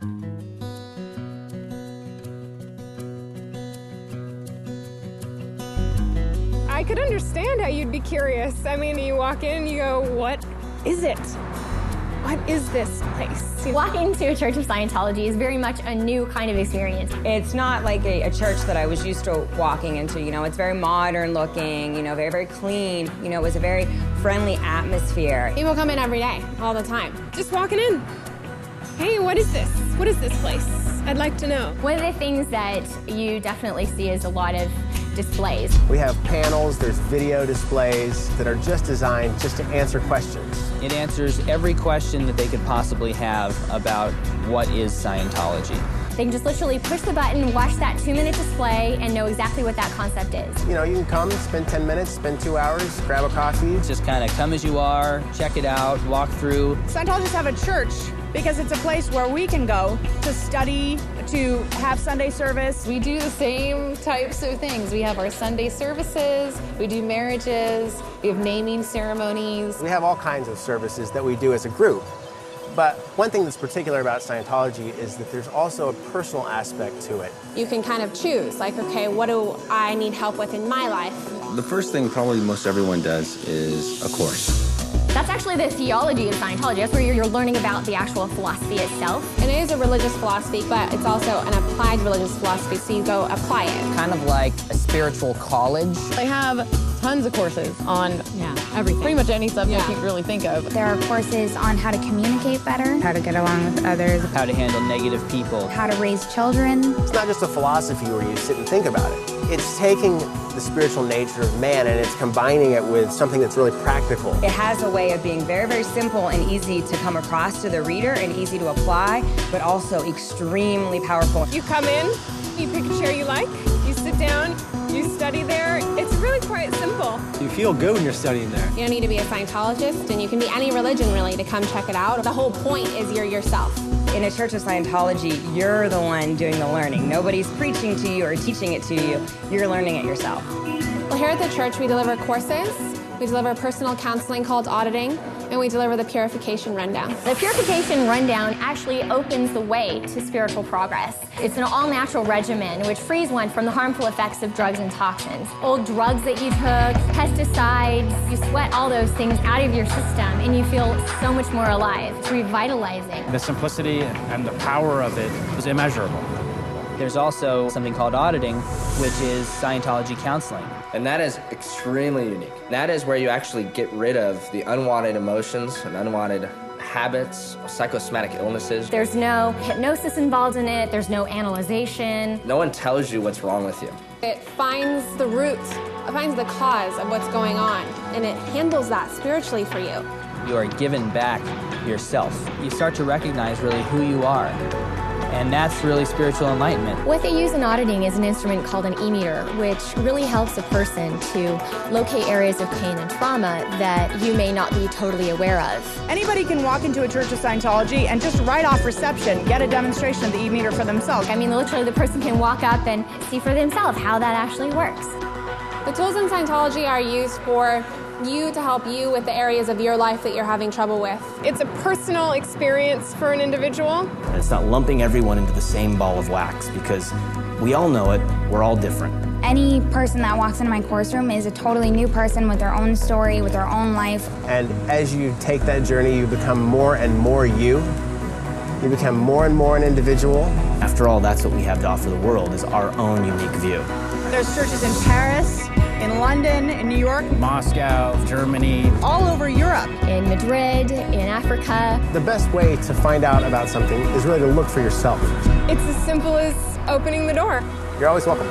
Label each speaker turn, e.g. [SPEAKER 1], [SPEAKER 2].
[SPEAKER 1] I could understand how you'd be curious. I mean, you walk in and you go, what is it? What is this place?
[SPEAKER 2] Walking to a Church of Scientology is very much a new kind of experience.
[SPEAKER 3] It's not like a church that I was used to walking into, you know. It's very modern looking, you know, very, very clean. You know, it was a very friendly atmosphere.
[SPEAKER 1] People come in every day, all the time. Just walking in. Hey, what is this? What is this place? I'd like to know.
[SPEAKER 2] One of the things that you definitely see is a lot of displays.
[SPEAKER 4] We have panels, there's video displays that are just designed just to answer questions.
[SPEAKER 5] It answers every question that they could possibly have about what is Scientology.
[SPEAKER 2] They can just literally push the button, watch that 2-minute display, and know exactly what that concept is.
[SPEAKER 4] You know, you can come, spend 10 minutes, spend 2 hours, grab a coffee.
[SPEAKER 5] Just kind of come as you are, check it out, walk through.
[SPEAKER 6] Scientologists have a church because it's a place where we can go to study, to have Sunday service.
[SPEAKER 7] We do the same types of things. We have our Sunday services, we do marriages, we have naming ceremonies.
[SPEAKER 4] We have all kinds of services that we do as a group. But one thing that's particular about Scientology is that there's also a personal aspect to it.
[SPEAKER 8] You can kind of choose, like, okay, what do I need help with in my life?
[SPEAKER 9] The first thing probably most everyone does is a course.
[SPEAKER 2] That's actually the theology of Scientology. That's where you're learning about the actual philosophy itself.
[SPEAKER 8] And it is a religious philosophy, but it's also an applied religious philosophy, so you go apply it.
[SPEAKER 3] Kind of like a spiritual college.
[SPEAKER 7] They have tons of courses on everything. Pretty much any subject you can really think of.
[SPEAKER 10] There are courses on how to communicate better, how to get along with others,
[SPEAKER 5] How to handle negative people.
[SPEAKER 10] how to raise children.
[SPEAKER 4] It's not just a philosophy where you sit and think about it. It's taking the spiritual nature of man and it's combining it with something that's really practical.
[SPEAKER 3] It has a way of being very, very simple and easy to come across to the reader and easy to apply, but also extremely powerful.
[SPEAKER 1] You come in, you pick a chair you like, you sit down, you study there. It's really quite simple.
[SPEAKER 11] You feel good when you're studying there.
[SPEAKER 8] You don't need to be a Scientologist, and you can be any religion, really, to come check it out. The whole point is you're yourself.
[SPEAKER 3] In a Church of Scientology, you're the one doing the learning. Nobody's preaching to you or teaching it to you. You're learning it yourself.
[SPEAKER 8] Well, here at the church, we deliver courses, we deliver personal counseling called auditing, and we deliver the purification rundown.
[SPEAKER 2] The purification rundown actually opens the way to spiritual progress. It's an all-natural regimen which frees one from the harmful effects of drugs and toxins. Old drugs that you took, pesticides, you sweat all those things out of your system and you feel so much more alive. It's revitalizing.
[SPEAKER 11] The simplicity and the power of it is immeasurable.
[SPEAKER 5] There's also something called auditing, which is Scientology counseling.
[SPEAKER 12] And that is extremely unique. That is where you actually get rid of the unwanted emotions and unwanted habits, psychosomatic illnesses.
[SPEAKER 2] There's no hypnosis involved in it. There's no analyzation.
[SPEAKER 12] No one tells you what's wrong with you.
[SPEAKER 8] It finds the root, it finds the cause of what's going on, and it handles that spiritually for you.
[SPEAKER 5] You are given back yourself. You start to recognize really who you are. And that's really spiritual enlightenment.
[SPEAKER 2] What they use in auditing is an instrument called an e-meter, which really helps a person to locate areas of pain and trauma that you may not be totally aware of.
[SPEAKER 6] Anybody can walk into a Church of Scientology and just right off reception get a demonstration of the e-meter for themselves.
[SPEAKER 2] I mean, literally the person can walk up and see for themselves how that actually works.
[SPEAKER 8] The tools in Scientology are used for you to help you with the areas of your life that you're having trouble with.
[SPEAKER 1] It's a personal experience for an individual.
[SPEAKER 13] And it's not lumping everyone into the same ball of wax because we all know it, we're all different.
[SPEAKER 10] Any person that walks into my course room is a totally new person with their own story, with their own life.
[SPEAKER 4] And as you take that journey, you become more and more you. You become more and more an individual.
[SPEAKER 13] After all, that's what we have to offer the world, is our own unique view.
[SPEAKER 6] There's churches in Paris, in London, in New York,
[SPEAKER 11] Moscow, Germany,
[SPEAKER 6] all over Europe.
[SPEAKER 2] In Madrid, in Africa.
[SPEAKER 4] The best way to find out about something is really to look for yourself.
[SPEAKER 1] It's as simple as opening the door.
[SPEAKER 4] You're always welcome.